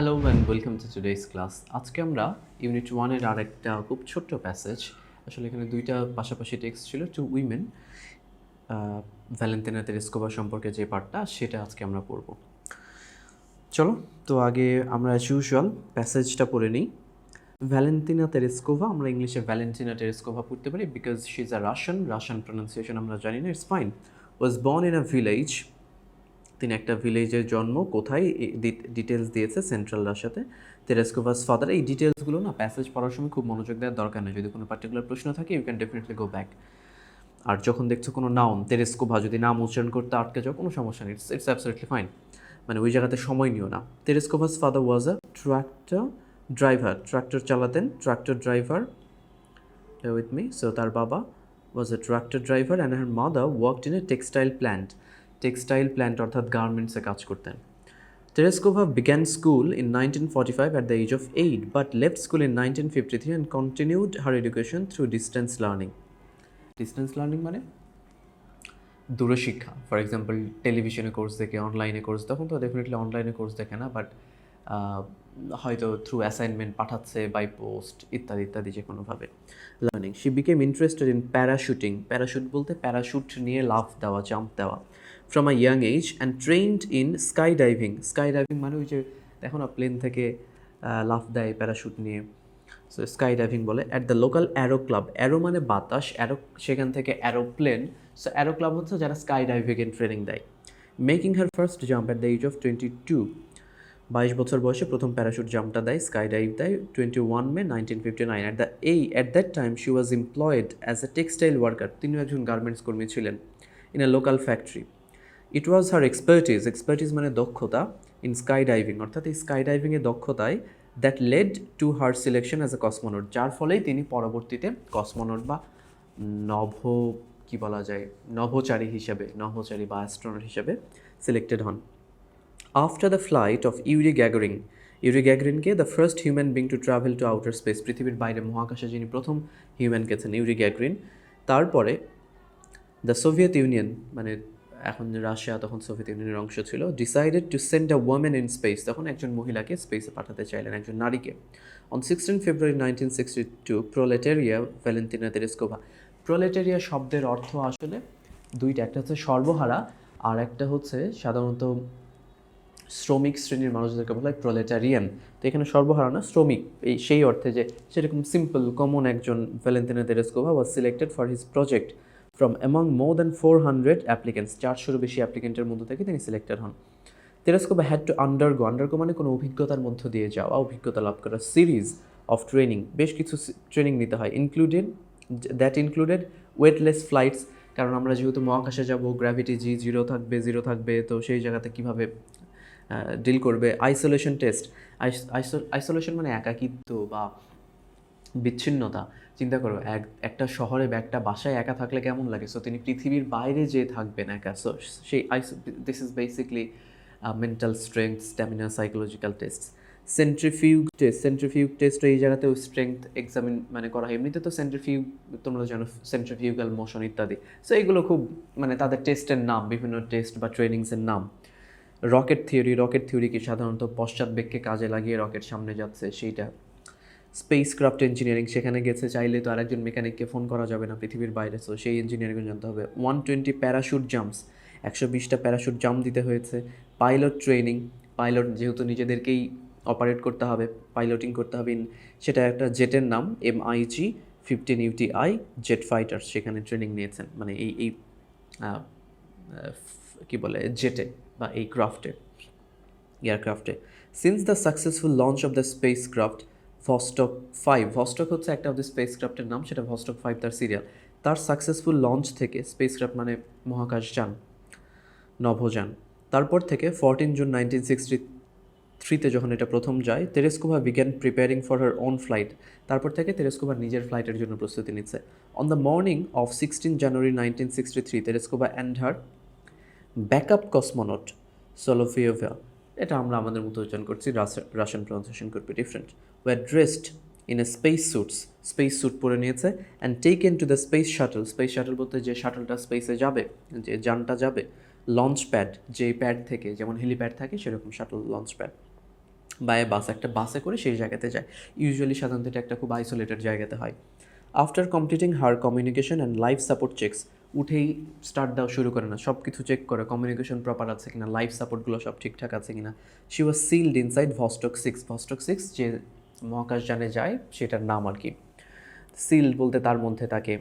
Hello and welcome to today's class. আজকে আমরা unit 1-এর আরেকটা খুব ছোট্ট প্যাসেজ, আসলে এখানে দুইটা পাশাপাশি টেক্সট ছিল, টু উইমেন, ভ্যালেন্টিনা তেরেস্কোভা সম্পর্কে যে পার্টটা সেটা আজকে আমরা পড়ব। চলো তো আগে আমরা অ্যাজ ইউজুয়াল প্যাসেজটা পড়ে নিই। ভ্যালেন্টিনা তেরেস্কোভা, আমরা ইংলিশে ভ্যালেন্টিনা তেরেস্কোভা পড়তে পারি because she is a Russian pronunciation আমরা জানি না, it's fine. Was born in a village, তিনি একটা ভিলেজের জন্ম, কোথায় ডিটেলস দিয়েছে সেন্ট্রাল রাশিয়াতে। তেরেস্কোভাস ফাদার, এই ডিটেলসগুলো না প্যাসেজ পড়ার সময় খুব মনোযোগ দেওয়ার দরকার নেই, যদি কোনো পার্টিকুলার প্রশ্ন থাকে you can definitely go back. আর যখন দেখছো কোনো নাউন তেরেস্কোভা যদি নাম উচ্চারণ করতে আটকে যাও কোনো সমস্যা নেই, ইটস অ্যাবসলিউটলি ফাইন, মানে ওই জায়গাতে সময় নিও না। Tereshkova's father was a tractor driver, tractor চালাতেন, tractor driver with me. So তার বাবা was a tractor driver and her mother worked in a textile plant, textile plant অর্থাৎ গার্মেন্টসে কাজ করতেন। Tereskova began school in 1945 at the age of 8, but left school in 1953 and continued her education through distance learning. Distance learning মানে দূরশিক্ষা। For example টেলিভিশনে course দেখে, অনলাইনে course, তখন তো ডেফিনেটলি অনলাইনে কোর্স দেখে না, বাট হয়তো থ্রু অ্যাসাইনমেন্ট পাঠাচ্ছে বাই পোস্ট ইত্যাদি ইত্যাদি যে কোনোভাবে learning. She became interested in parachuting, parachute বলতে প্যারাশুট নিয়ে লাফ দেওয়া, জাম্প দেওয়া, from a young age, and trained in sky diving. Sky diving মানে ওই যে দেখো না প্লেন থেকে লাফ দেয় প্যারাশুট নিয়ে, সো স্কাই ডাইভিং বলে। At the local arrow club, arrow মানে বাতাস, অ্যারো সেখান থেকে অ্যারোপ্লেন, সো অ্যারো ক্লাব হচ্ছে যারা স্কাই ডাইভিংয়ের ট্রেনিং দেয়। Making her first jump at the age of 22, 22 বছর বয়সে প্রথম প্যারাশুট জাম্পটা দেয়, স্কাই ডাইভ দেয় 21 মে 1959। At that time she was employed as a textile worker, তিনিও একজন গার্মেন্টস কর্মী ছিলেন, in a local factory. It was her expertise মানে দক্ষতা, ইন স্কাই ডাইভিং অর্থাৎ এই স্কাই ডাইভিংয়ের দক্ষতায়, that lead to her selection as a cosmonaut, যার ফলেই তিনি পরবর্তীতে কসমোনট বা নভ কি বলা যায় নভোচারী বা অ্যাস্ট্রোনট হিসেবে সিলেক্টেড হন। After the flight of Yuri গ্যাগরিনকে the first human being to travel to outer space, পৃথিবীর বাইরে মহাকাশে যিনি প্রথম হিউম্যান গেছেন ইউরি গ্যাগরিন, তারপরে দ্য সোভিয়েত ইউনিয়ন মানে এখন রাশিয়া তখন সোভিয়েত ইউনিয়নের অংশ ছিল, decided to send a woman in space, তখন একজন মহিলাকে স্পেসে পাঠাতে চাইলেন, একজন নারীকে। On 16 February 1962 proletaria Valentina Tereshkova, proletaria শব্দের অর্থ আসলে দুইটা, একটা হচ্ছে সর্বহারা আর একটা হচ্ছে সাধারণত শ্রমিক শ্রেণীর মানুষদেরকে বলা হয় প্রোলেটারিয়ান। তো এখানে সর্বহারা না শ্রমিক, এই সেই অর্থে যে সেরকম সিম্পল কমন একজন Valentina Tereshkova was selected for his project from among more than 400 applicants, 400-এরও বেশি অ্যাপ্লিকেন্টের মধ্য থেকে তিনি সিলেক্টেড হন। তেরেস্কোভা হ্যাড টু আন্ডারগো মানে কোনো অভিজ্ঞতার মধ্য দিয়ে যাওয়া, অভিজ্ঞতা লাভ করা, সিরিজ অফ ট্রেনিং, বেশ কিছু ট্রেনিং নিতে হয়, দ্যাট ইনক্লুডেড ওয়েটলেস ফ্লাইটস, কারণ আমরা যেহেতু মহাকাশে যাব, গ্র্যাভিটি জিরো থাকবে, তো সেই জায়গাতে কীভাবে ডিল করবে। আইসোলেশন টেস্ট, আইসোলেশন মানে একাকিত্ব বা বিচ্ছিন্নতা। চিন্তা করো একটা শহরে বা একটা বাসায় একা থাকলে কেমন লাগে, সো তিনি পৃথিবীর বাইরে যে থাকবেন একা, সো সেই this is basically mental strength, stamina, psychological test. Centrifuge test এই জায়গাতেও স্ট্রেংথ এক্সামিন মানে করা হয়। এমনিতে তো সেন্ট্রিফিউগ তোমরা জানো, সেন্ট্রিফিউগাল মোশন ইত্যাদি, সো এগুলো খুব মানে তাদের টেস্টের নাম, বিভিন্ন টেস্ট বা ট্রেনিংসের নাম। রকেট থিওরি কি সাধারণত পশ্চাৎ বেগকে কাজে লাগিয়ে রকেট সামনে যাচ্ছে সেইটা। স্পেস ক্রাফট ইঞ্জিনিয়ারিং, সেখানে গেছে, চাইলে তো আরেকজন মেকানিককে ফোন করা যাবে না পৃথিবীর বাইরে, সো সেই ইঞ্জিনিয়ারিং জানতে হবে। 120 প্যারাশুট জাম্পস, 120টা প্যারাশুট জাম্প দিতে হয়েছে। পাইলট ট্রেনিং, পাইলট যেহেতু নিজেদেরকেই অপারেট করতে হবে, পাইলটিং করতে হবে, সেটা একটা জেটের নাম MiG 15 UTI জেট ফাইটার, সেখানে ট্রেনিং নিয়েছেন, মানে এই কী বলে জেটে বা এই এয়ারক্রাফটে। Since the successful launch of the spacecraft Vostok 5, Vostok হচ্ছে একটা অফ দ্য স্পেস ক্রাফটের নাম, সেটা ভস্টক 5 তার সিরিয়াল। তার সাকসেসফুল লঞ্চ থেকে, স্পেস ক্রাফট মানে মহাকাশযান, নভোযান, তারপর থেকে 14 জুন 1963-তে যখন এটা প্রথম যায়, Tereshkova began preparing for her own flight, তারপর থেকে তেরেস্কোভা নিজের ফ্লাইটের জন্য প্রস্তুতি নিচ্ছে। On the morning of 16 January 1963, Tereshkova and her backup cosmonaut Solovyova, এটা আমরা আমাদের মতো উচ্চারণ করছি, রাশিয়ান প্রনাউন্সিয়েশন করবে different, were dressed in a space suit পরে নিয়েছে, and taken to the space shuttle বলতে যে শাটলটা স্পেসে যাবে, যে যানটা যাবে, লঞ্চ প্যাড, যে প্যাড থেকে যেমন হেলিপ্যাড থাকে সেরকম shuttle launch pad, by bus, একটা বাসে করে সেই জায়গাতে যায়। ইউজুয়ালি সাধারণত এটা একটা খুব আইসোলেটেড জায়গাতে হয়। After completing her communication and life support checks, উঠেই স্টার্ট দেওয়া শুরু করে না, সব কিছু চেক করে কমিউনিকেশন প্রপার আছে কিনা, লাইফ সাপোর্টগুলো সব ঠিকঠাক আছে কিনা। She was sealed inside Vostok 6 যে মহাকাশযানে যায় সেটার নাম আর কি। সিলড বলতে তার মধ্যে তাকে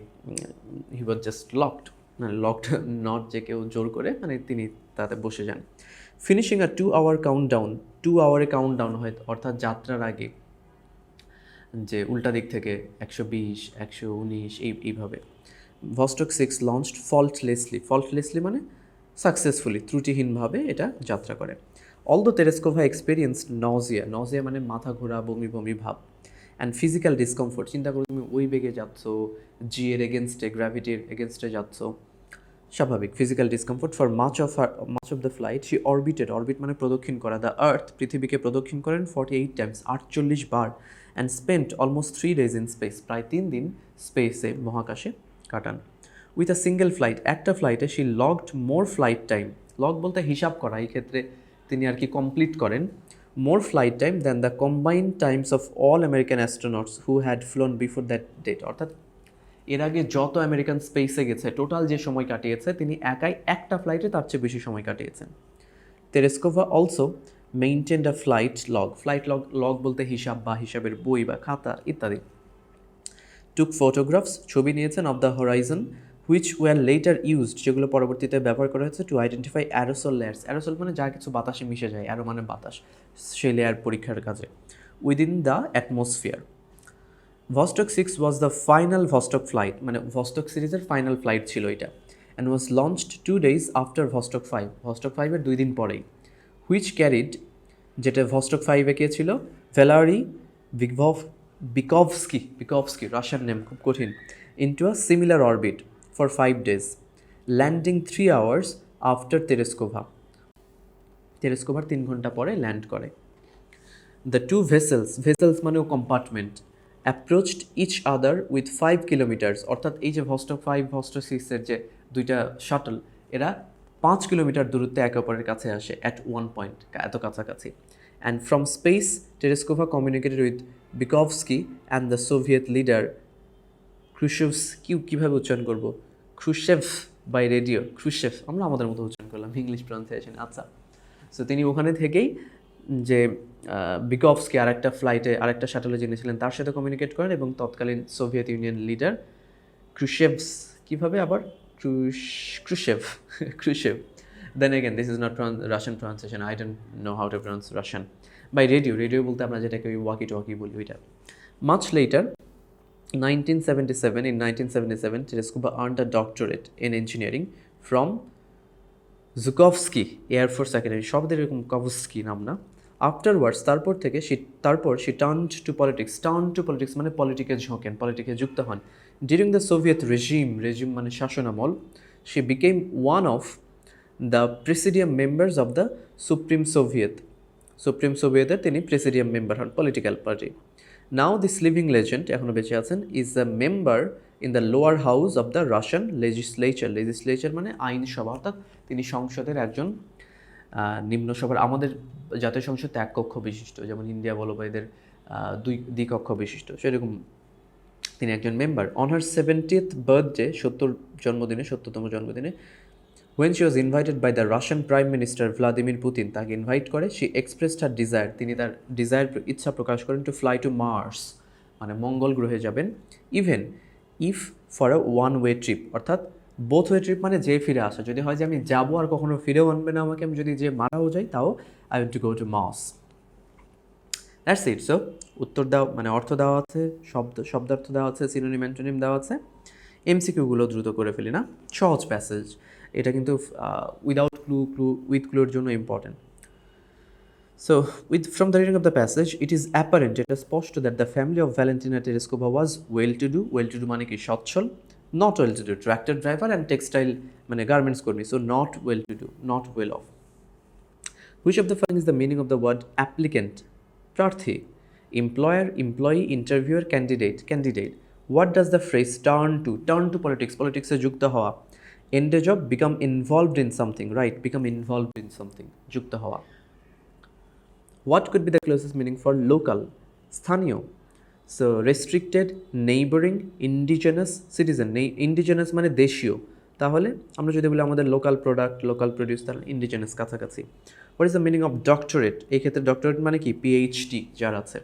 হি ওয়াজ জাস্ট লকড, মানে লকড নট যে কেউ জোর করে, মানে তিনি তাতে বসে যান। ফিনিশিং আ 2 hour কাউন্টডাউন, 2 hour কাউন্টডাউন হয়, অর্থাৎ যাত্রার আগে যে উল্টা দিক থেকে 120, 119 এইভাবে। ভস্টক 6 লঞ্চড ফল্টলেসলি মানে সাকসেসফুলি, ত্রুটিহীনভাবে এটা যাত্রা করে। অলদো তেরেস্কোভা এক্সপিরিয়েন্স নজিয়া মানে মাথা ঘোরা, বমি বমি ভাব, অ্যান্ড ফিজিক্যাল ডিসকমফোর্ট। চিন্তা করো তুমি ওই বেগে যাচ্ছ, জি এর এগেনস্টে, গ্র্যাভিটির এগেনস্টে যাচ্ছ, স্বাভাবিক physical discomfort. For much of the flight she orbit মানে প্রদক্ষিণ করা, দ্য আর্থ পৃথিবীকে প্রদক্ষিণ করেন 48 Times 48 bar, and spent almost 3 days in space, প্রায় 3 দিন স্পেসে মহাকাশে কাটান। উইথ আ সিঙ্গেল ফ্লাইট, একটা ফ্লাইটে she logged more flight time, log বলতে হিসাব করা, এই ক্ষেত্রে তিনি আর কি কমপ্লিট করেন, more flight time than the combined times of all American astronauts who had flown before that date. অর্থাৎ এর আগে যত আমেরিকান স্পেসে গেছে টোটাল যে সময় কাটিয়েছে তিনি একাই একটা ফ্লাইটে তার চেয়ে বেশি সময় কাটিয়েছেন। তেরেস্কোভা অলসো মেইনটেন্ড আ ফ্লাইট লগ বলতে হিসাব বা হিসাবের বই বা খাতা ইত্যাদি। টুক ফটোগ্রাফস, ছবি নিয়েছেন, of the horizon which were later used, যেগুলো পরবর্তীতে ব্যবহার করা হয়েছে, to identify aerosol layers, aerosol মানে যা কিছু বাতাসে মিশে যায়, অ্যারো মানে বাতাস, সেই লেয়ার পরীক্ষার কাজে, within the atmosphere. Vostok 6 was the final Vostok flight, মানে ভস্টক সিরিজের ফাইনাল ফ্লাইট ছিল এটা, and was launched 2 days after Vostok 5 এর 2 দিন পরেই। হুইচ ক্যারিড, যেটা ভস্টক 5-এ কে ছিল, ভ্যালারি বিকভস্কি, রাশিয়ান নেম খুব কঠিন, into a similar orbit for 5 days, landing 3 hours after তেরেস্কোভার 3 ঘন্টা পরে ল্যান্ড করে। দ্য টু ভেসেলস মানেও compartment, approached each other with 5 kilometers, অর্থাৎ এই যে ভস্টক 5 ভস্টক 6-এর যে দুইটা শাটল, এরা 5 কিলোমিটার দূরত্বে একে অপরের কাছে আসে অ্যাট ওয়ান পয়েন্ট, এত কাছাকাছি। And from space Tereshkova communicated with Bykovsky and the Soviet leader কীভাবে উচ্চারণ করবো, ক্রুশেভ বাই রেডিও, আমরা আমাদের মতো উচ্চারণ করলাম, ইংলিশ প্রনাউন্সিয়েশন। আচ্ছা, সো তিনি ওখানে থেকেই যে বিকভস্কি আরেকটা ফ্লাইটে আরেকটা শাটলে যিনি ছিলেন তার সাথে কমিউনিকেট করেন, এবং তৎকালীন সোভিয়েত ইউনিয়ন লিডার কীভাবে আবার Khrushchev then again this is not Russian pronunciation, I don't know how to pronounce Russian. By radio বলতে আমরা যেটাকে ওয়াকি টকি বলি ওইটা। Much later 1977, Tereskova earned a doctorate in engineering from Zhukovsky air force academy, শব্দের এরকম কভস্কি নাম না। Afterwards, তারপর শি টার্ন টু পলিটিক্স মানে পলিটিকে যুক্ত হন। ডিউরিং দ্য সোভিয়েত রেজিম মানে শাসনামল, she became one of the presidium members of the supreme সোভিয়েতের তিনি প্রেসিডিয়াম মেম্বার হন, political party. Now this living legend, এখনও বেঁচে আছেন, is a member in the lower house of the Russian legislature মানে আইনসভা, অর্থাৎ তিনি সংসদের একজন নিম্নসভার, আমাদের জাতীয় সংসদ 1 কক্ষ বিশিষ্ট, যেমন ইন্ডিয়া বলো বা এদের 2 দ্বিকক্ষ বিশিষ্ট, সেরকম তিনি একজন member. On her 70th birthday, 70তম জন্মদিনে, when she was invited by the Russian Prime Minister Vladimir Putin, তাকে ইনভাইট করে, she expressed her desire, তিনি তার ইচ্ছা প্রকাশ করেন, to fly to Mars, মানে মঙ্গল গ্রহে যাবেন, even if for a one-way trip, অর্থাৎ both way trip মানে যে ফিরে আসা, যদি হয় যে আমি যাবো আর কখনো ফিরেও আনবে না আমাকে, আমি যদি যে মারাও যাই তাও I want to go to Mars. That's it. So উত্তর দাও মানে অর্থ দেওয়া আছে, শব্দার্থ দেওয়া আছে, সিনোনিম অ্যান্টোনিম দেওয়া আছে। এমসিকিউগুলো দ্রুত করে ফেলি না, সহজ প্যাসেজ, এটা কিন্তু উইথ ক্লুর জন্য important. So, from the reading of the passage, it is apparent, এটা স্পষ্ট, that the family of Valentina Tereskova was well-to-do মানে কি সচ্ছল, not well-to-do, tractor driver and textile মানে গার্মেন্টস কর্মী, so not well-to-do, not well off. Which of the following is the meaning of the word applicant? প্রার্থী, employer, employee, interviewer, candidate. What does the phrase turn to politics এ যুক্ত হওয়া, end a job, become involved in something, right, become involved in something, যুক্ত হওয়া। What could be the closest meaning for local? স্থানীয়. So restricted, neighboring, indigenous, citizen. Indigenous মানে দেশীয়. তাহলে আমরা যদি বলি আমাদের লোকাল প্রোডাক্ট, লোকাল প্রডিউস, তাহলে ইন্ডিজেনাস কাছাকাছি. What is the meaning of doctorate? এই ক্ষেত্রে ডক্টরেট মানে কি? পিএইচডি যার আছে.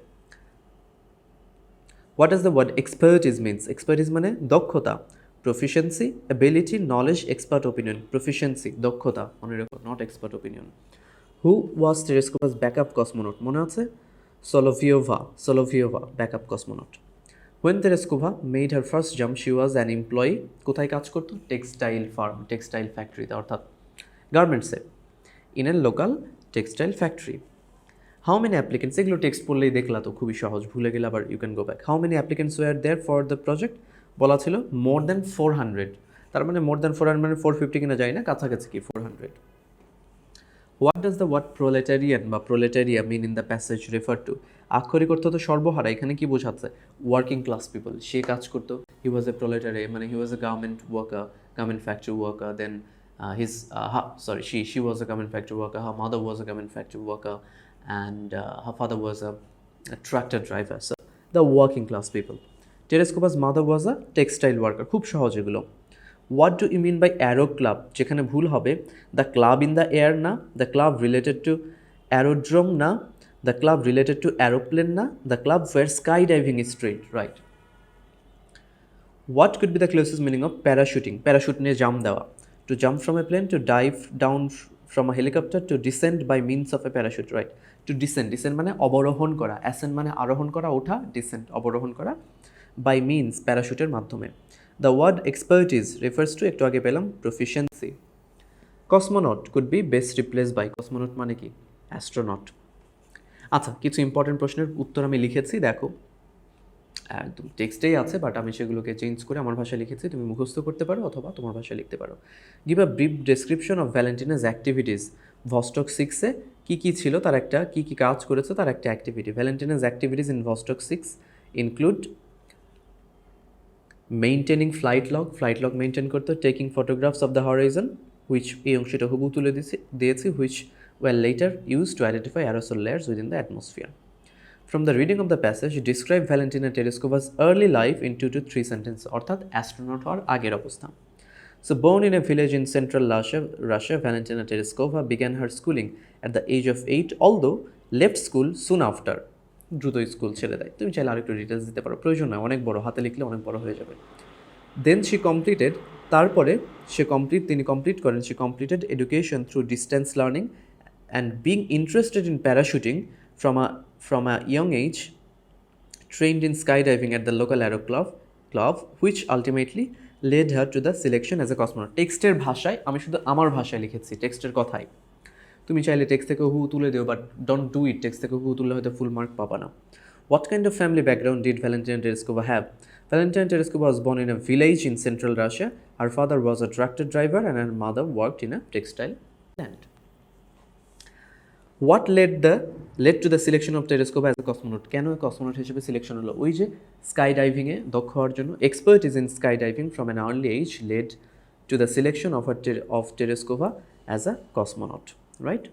What is the word expertise means? Expertise মানে দক্ষতা. Proficiency, ability, knowledge, expert opinion. Proficiency দক্ষতা মনে রাখো, not expert opinion. Who was Tereshkova's backup cosmonaut? মনে আছে? Solovyova backup cosmonaut. When Tereskova made her first jump, she was an employee. কোথায় কাজ করতো? টেক্সটাইল ফার্ম, টেক্সটাইল ফ্যাক্টরিতে, অর্থাৎ গার্মেন্টসে. In a local textile factory. How many applicants? এগুলো text পড়লেই দেখলা তো, খুবই সহজ, ভুলে গেলে আবার you can go back. How many applicants were there for the project? বলা ছিল মোর দ্যান 400. তার মানে মোর দ্যান 400 মানে 450 কিনা যায় না, কাছাকাছি কি 400. What does the word proletarian বা proletaria mean in the passage refer to? আক্ষরিক অর্থ তো সর্বহারা, এখানে কি বোঝাচ্ছে? Working class people. সে কাজ করতো, হি ওয়াজ এ প্রোলেটারিয়া মানে he was a garment worker, garment factory worker. Then she was a garment factory worker, her mother was a garment factory worker, and her father was a tractor driver. So the working class people. Tereskova's mother was a textile worker. খুব সহজ এগুলো. What do you mean by aero club? যেখানে ভুল হবে, the club in the air না, the club related to aerodrome না, the club related to aeroplane না, the club where skydiving is straight, right? What could be the closest meaning of parachuting? Parachute নিয়ে jump দেওয়া. To jump from a plane, to dive down from a helicopter, to descend by means of a parachute, right? To descend মানে অবরোহণ করা, ascend মানে আরোহণ করা, ওঠা, descend অবরোহণ করা, by means প্যারাশুটের মাধ্যমে. The word expertise refers to, একটু আগে পেলাম, proficiency. Cosmonaut could be best replaced by. Cosmonaut মানে কি? Astronaut. আচ্ছা, কিছু ইম্পর্টেন্ট প্রশ্নের উত্তর আমি লিখেছি, দেখো একদম টেক্সটেই আছে, বাট আমি সেগুলোকে চেঞ্জ করে আমার ভাষায় লিখেছি, তুমি মুখস্থ করতে পারো অথবা তোমার ভাষায় লিখতে পারো. Give a brief description of Valentina's activities. Vostok 6-এ কী কী ছিল, তার একটা কী কী কাজ করেছে, তার একটা activity. Valentina's activities in Vostok 6 include maintaining flight log maintain করতো, taking photographs of the horizon, which, এই অংশটা হুবু তুলে দিয়েছি, which were later used to identify aerosol layers within the atmosphere. From the reading of the passage, describe Valentina Tereshkova's early life in 2 to 3 sentences. অর্থাৎ astronaut হওয়ার আগের অবস্থা. So born in a village in central Russia, Valentina Tereshkova began her schooling at the age of 8, although left school soon after. দ্রুত school ছেড়ে দেয়. তুমি চাইলে আরেকটু ডিটেলস দিতে পারো, প্রয়োজন নয়, অনেক বড়, হাতে লিখলে অনেক বড় হয়ে যাবে. Then she completed, তারপরে তিনি কমপ্লিট করেন, she completed education through distance learning and being interested in parachuting from a young age, trained in skydiving at the local aero club, which ultimately led her to the selection as a cosmonaut. টেক্সটের ভাষায় আমি শুধু আমার ভাষায় লিখেছি, টেক্সটের কথাই. তুমি চাইলে টেক্সট থেকে হু তুলে দিও, but don't do it. Text থেকে হু তুললে হয়তো ফুল মার্ক পাবা না. What kind of family background did Valentina Tereshkova have? Valentina Tereshkova was born in a village in central Russia. Her father was a tractor driver and her mother worked in a textile plant. What led to the selection of Tereshkova as a cosmonaut? কেন cosmonaut হিসেবে selection হলো? ওই যে sky ডাইভিংয়ে দক্ষ হওয়ার জন্য. Expertise in skydiving from an early age led to the selection of Tereshkova as a cosmonaut, right?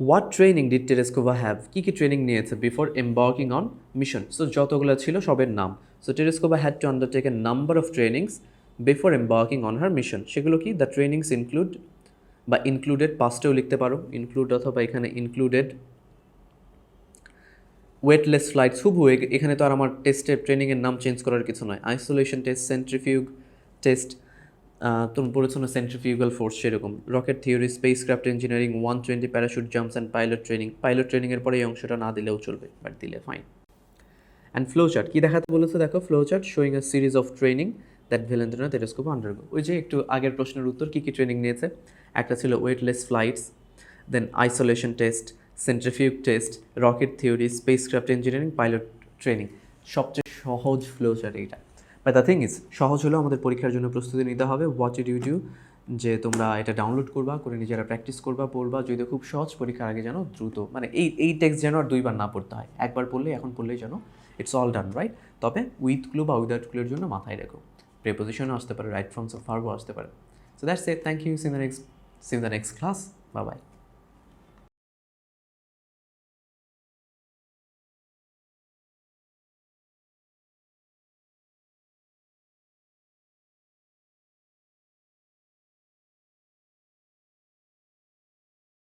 What training did Tereshkova have? কি training নিয়েছে before embarking on mission? So যতগুলো ছিল সবের নাম. So Tereshkova had to undertake a number of trainings before embarking on her mission. সেগুলো কি? The trainings include বা included, পাস্টেও লিখতে পারো ইনক্লুড, অথবা এখানে ইনক্লুডেড ওয়েটলেস ফ্লাইটস. হুবহু এখানে তো আর আমার টেস্টের ট্রেনিংয়ের নাম চেঞ্জ করার কিছু নয়. আইসোলেশন টেস্ট, সেন্ট্রিফিউগ টেস্ট, তুমি পড়েছো না সেন্ট্রিফিউগাল ফোর্স, সেরকম. Rocket theory, spacecraft engineering, 120 parachute jumps and pilot training. Pilot ট্রেনিংয়ের পরে এই অংশটা না দিলেও চলবে, বাট দিলে ফাইন. অ্যান্ড ফ্লো চার্ট কী দেখাতে বলেছে? দেখো, flow chart showing a series of training that Valentina Tereshkova undergo. ওই যে একটু আগের প্রশ্নের উত্তর, কী কী ট্রেনিং নিয়েছে? একটা ছিল weightless flights, then isolation test, centrifuge test, rocket theory, spacecraft engineering, pilot training. সবচেয়ে সহজ ফ্লো চার্ট এইটা. বাট দ্য থিং ইজ, সহজ হলেও আমাদের পরীক্ষার জন্য প্রস্তুতি নিতে হবে. হোয়াট ইউ ডু, যে তোমরা এটা ডাউনলোড করবা, করে নিজেরা প্র্যাকটিস করবা, পড়বা. যদি খুব সহজ, পরীক্ষার আগে যেন দ্রুত, মানে এই টেক্সট যেন আর দুইবার না পড়তে হয়, একবার পড়লে, এখন পড়লেই যেন ইটস অল ডান, রাইট? তবে উইথ ক্লু বা উইদাউট ক্লুর জন্য মাথায় রেখো. প্রেপোজিশনও আসতে পারে, রাইট ফর্মস অফ ভার্বও আসতে পারে. So that's it. Thank you. See you in the next class. Bye bye.